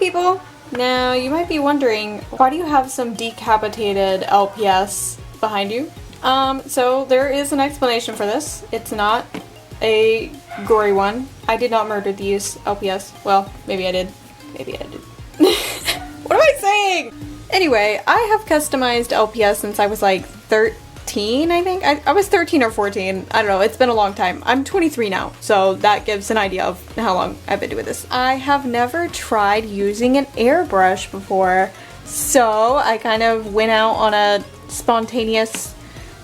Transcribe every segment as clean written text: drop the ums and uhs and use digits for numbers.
people! Now you might be wondering, why do you have some decapitated LPS behind you? So there is an explanation for this. It's not a gory one. I did not murder these LPS. Well, maybe I did. Maybe I did. What am I saying? Anyway, I have customized LPS since I was like 13, I think. I was 13 or 14. I don't know. It's been a long time. I'm 23 now, so that gives an idea of how long I've been doing this. I have never tried using an airbrush before, so I kind of went out on a spontaneous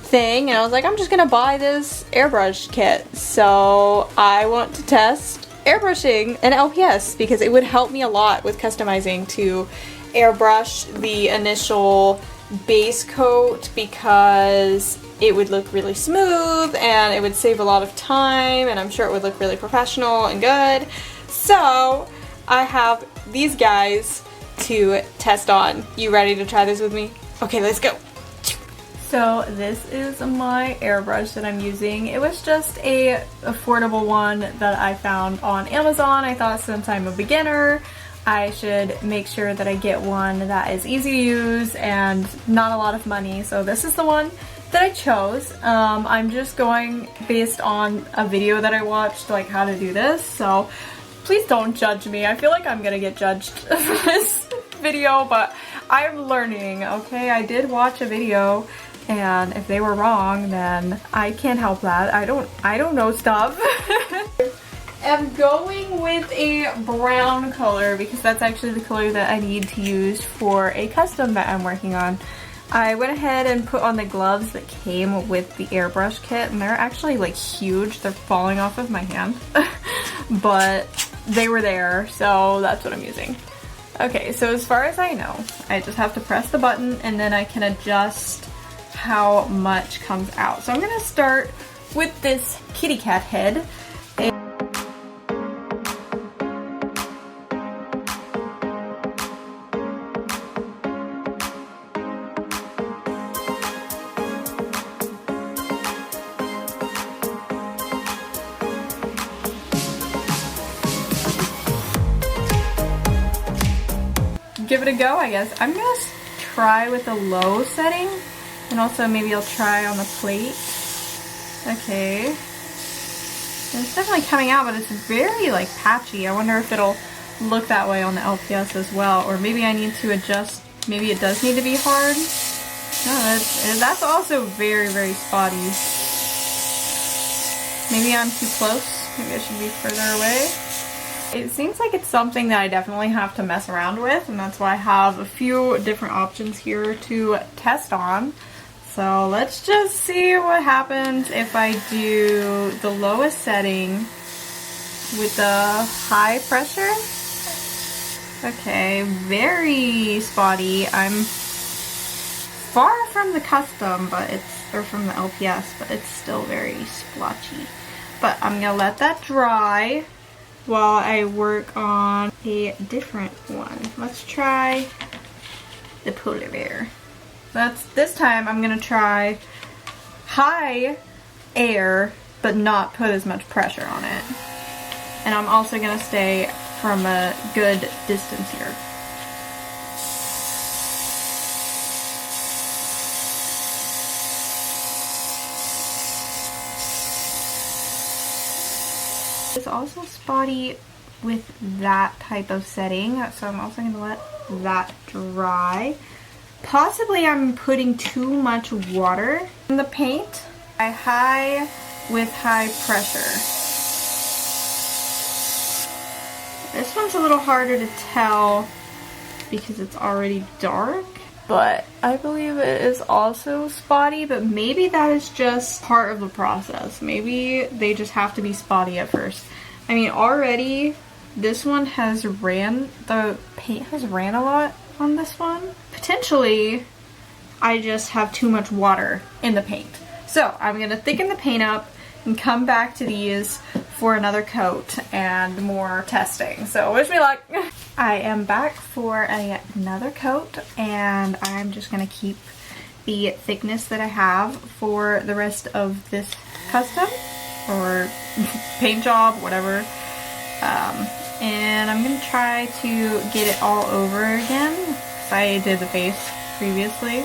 thing and I was like, I'm just gonna buy this airbrush kit. So I want to test airbrushing an LPS because it would help me a lot with customizing to airbrush the initial base coat because it would look really smooth and it would save a lot of time and I'm sure it would look really professional and good. So I have these guys to test on. You ready to try this with me? Okay, let's go. So this is my airbrush that I'm using. It was just a affordable one that I found on Amazon. I thought since I'm a beginner, I should make sure that I get one that is easy to use and not a lot of money. So this is the one that I chose. I'm just going based on a video that I watched, like how to do this. So please don't judge me. I feel like I'm gonna get judged for this video, but I'm learning, okay? I did watch a video and if they were wrong, then I can't help that. I don't know stuff. I'm going with a brown color because that's actually the color that I need to use for a custom that I'm working on. I went ahead and put on the gloves that came with the airbrush kit and they're actually like huge. They're falling off of my hand, but they were there, so that's what I'm using. Okay, so as far as I know, I just have to press the button and then I can adjust how much comes out. So I'm gonna start with this kitty cat head. Give it a go, I guess. I'm gonna try with a low setting and also maybe I'll try on the plate. Okay. It's definitely coming out, but it's very like patchy. I wonder if it'll look that way on the LPS as well, or maybe I need to adjust. Maybe it does need to be hard. No, that's also very, very spotty. Maybe I'm too close. Maybe I should be further away. It seems like it's something that I definitely have to mess around with, and that's why I have a few different options here to test on. So let's just see what happens if I do the lowest setting with the high pressure. Okay, very spotty. I'm far from the custom, but or from the LPS, but it's still very splotchy. But I'm gonna let that dry while I work on a different one. Let's try the polar bear. This time I'm gonna try high air, but not put as much pressure on it. And I'm also gonna stay from a good distance here. It's also spotty with that type of setting, so I'm also going to let that dry. Possibly I'm putting too much water in the paint. I high with high pressure. This one's a little harder to tell because it's already dark, but I believe it is also spotty, but maybe that is just part of the process. Maybe they just have to be spotty at first. I mean, already this one has the paint has ran a lot on this one. Potentially, I just have too much water in the paint. So I'm gonna thicken the paint up and come back to these for another coat and more testing. So wish me luck. I am back for another coat and I'm just gonna keep the thickness that I have for the rest of this custom or paint job, whatever. And I'm gonna try to get it all over again, because I did the face previously.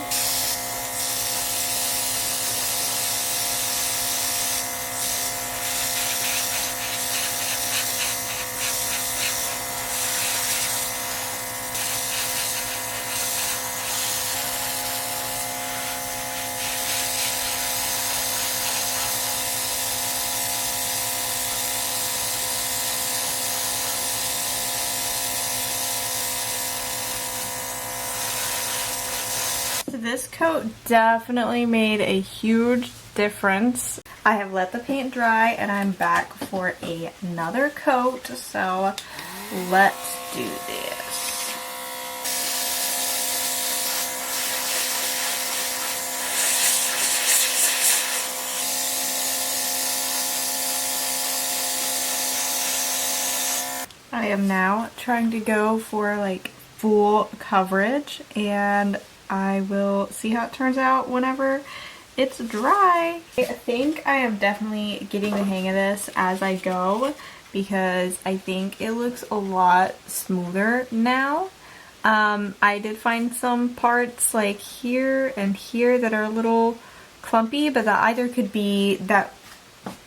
This coat definitely made a huge difference. I have let the paint dry and I'm back for another coat, so let's do this. I am now trying to go for like full coverage, and I will see how it turns out whenever it's dry. I think I am definitely getting the hang of this as I go, because I think it looks a lot smoother now. I did find some parts like here and here that are a little clumpy, but that either could be that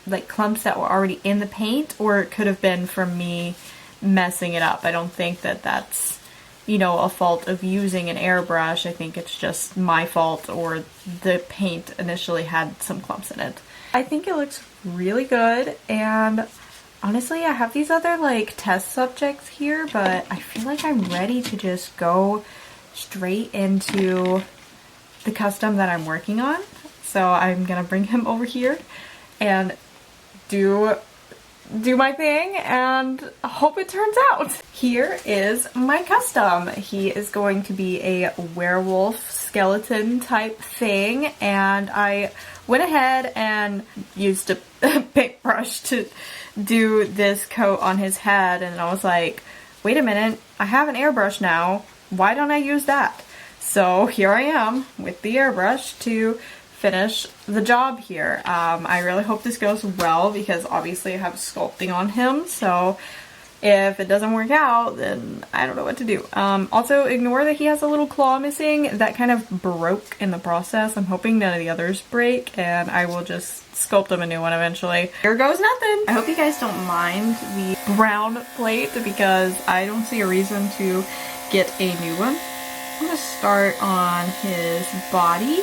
like clumps that were already in the paint, or it could have been from me messing it up. I don't think that that's, you know, a fault of using an airbrush. I think it's just my fault, or the paint initially had some clumps in it. I think it looks really good, and honestly I have these other like test subjects here, but I feel like I'm ready to just go straight into the custom that I'm working on. So I'm gonna bring him over here and do my thing and hope it turns out. Here is my custom. He is going to be a werewolf skeleton type thing, and I went ahead and used a paintbrush to do this coat on his head, and I was like, wait a minute, I have an airbrush now, why don't I use that? So here I am with the airbrush to finish the job here. I really hope this goes well, because obviously I have sculpting on him, so if it doesn't work out, then I don't know what to do. Also, ignore that he has a little claw missing. That kind of broke in the process. I'm hoping none of the others break, and I will just sculpt him a new one eventually. Here goes nothing! I hope you guys don't mind the brown plate, because I don't see a reason to get a new one. I'm gonna start on his body.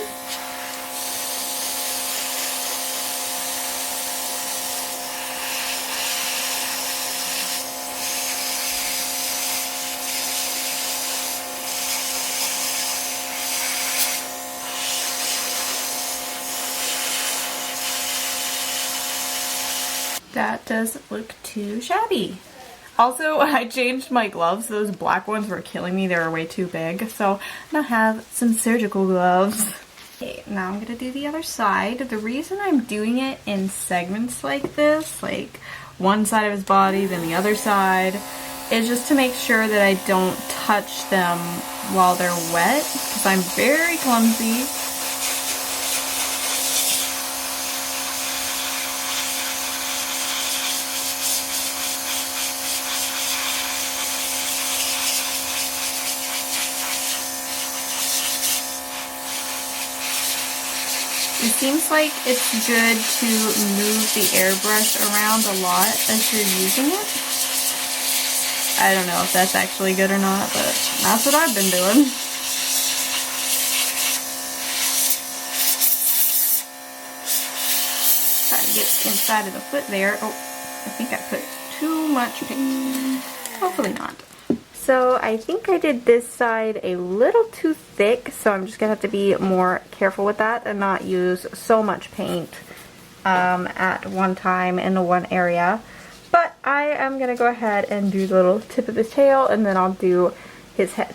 That doesn't look too shabby. Also, I changed my gloves. Those black ones were killing me. They were way too big. So now I have some surgical gloves. Okay, now I'm gonna do the other side. The reason I'm doing it in segments like this, like one side of his body, then the other side, is just to make sure that I don't touch them while they're wet, because I'm very clumsy. It seems like it's good to move the airbrush around a lot as you're using it. I don't know if that's actually good or not, but that's what I've been doing. Try to get inside of the foot there. Oh, I think I put too much paint. Hopefully not. So I think I did this side a little too thick, so I'm just going to have to be more careful with that and not use so much paint at one time in the one area. But I am going to go ahead and do the little tip of his tail, and then I'll do his head.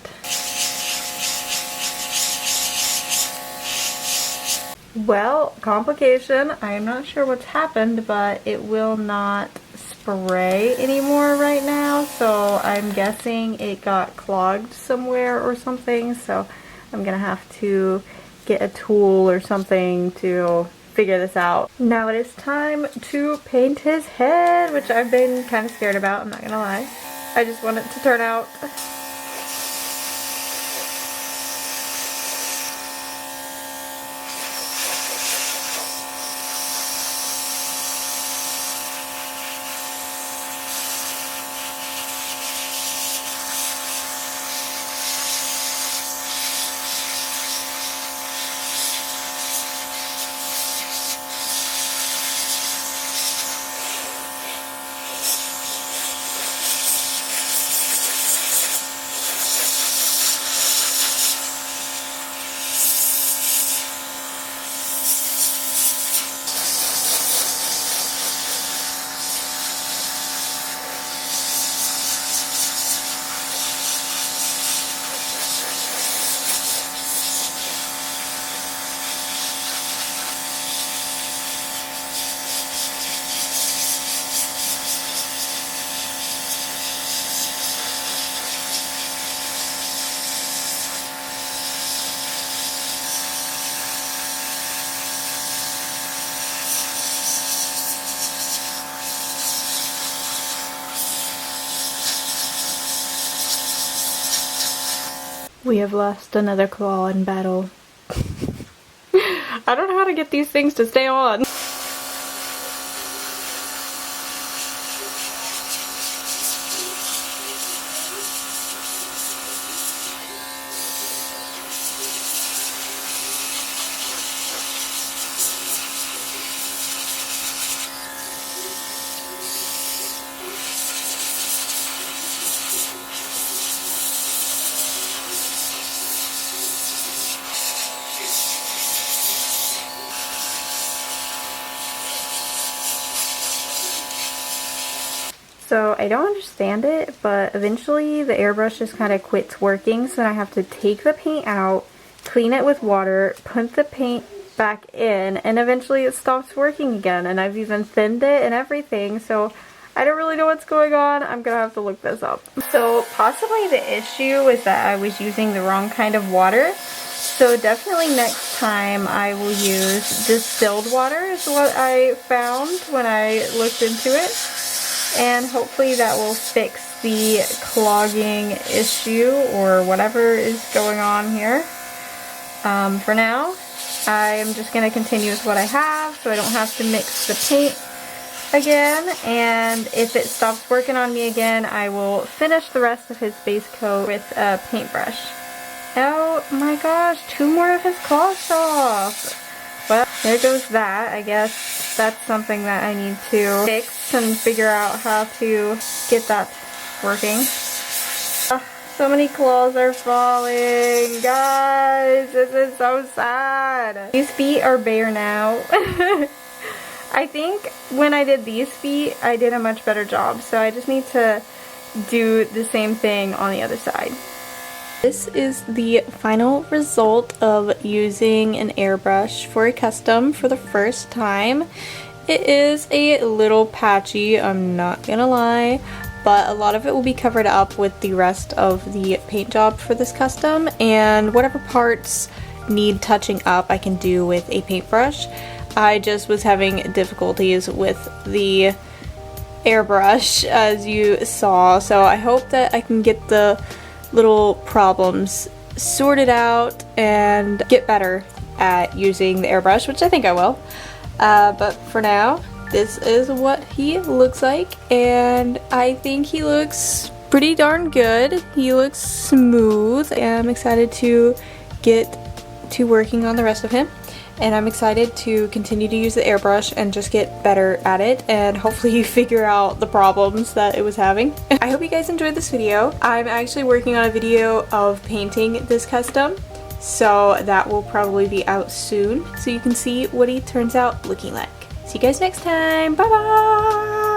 Well, complication. I'm not sure what's happened, but it will not spray anymore right now, so I'm guessing it got clogged somewhere or something, so I'm gonna have to get a tool or something to figure this out. Now it is time to paint his head, which I've been kind of scared about, I'm not gonna lie. I just want it to turn out. We have lost another claw in battle. I don't know how to get these things to stay on. So I don't understand it, but eventually the airbrush just kind of quits working, so then I have to take the paint out, clean it with water, put the paint back in, and eventually it stops working again. And I've even thinned it and everything, so I don't really know what's going on. I'm gonna have to look this up. So possibly the issue is that I was using the wrong kind of water. So definitely next time I will use distilled water is what I found when I looked into it. And hopefully that will fix the clogging issue or whatever is going on here. For now, I'm just going to continue with what I have so I don't have to mix the paint again. And if it stops working on me again, I will finish the rest of his base coat with a paintbrush. Oh my gosh, 2 more of his claws fell off. Well, there goes that. I guess that's something that I need to fix and figure out how to get that working. So many claws are falling. Guys, this is so sad. These feet are bare now. I think when I did these feet, I did a much better job. So I just need to do the same thing on the other side. This is the final result of using an airbrush for a custom for the first time. It is a little patchy, I'm not gonna lie, but a lot of it will be covered up with the rest of the paint job for this custom, and whatever parts need touching up I can do with a paintbrush. I just was having difficulties with the airbrush, as you saw, so I hope that I can get the little problems sorted out and get better at using the airbrush, which I think I will. But for now, this is what he looks like, and I think he looks pretty darn good. He looks smooth, and I'm excited to get to working on the rest of him. And I'm excited to continue to use the airbrush and just get better at it and hopefully figure out the problems that it was having. I hope you guys enjoyed this video. I'm actually working on a video of painting this custom, so that will probably be out soon so you can see what he turns out looking like. See you guys next time. Bye bye!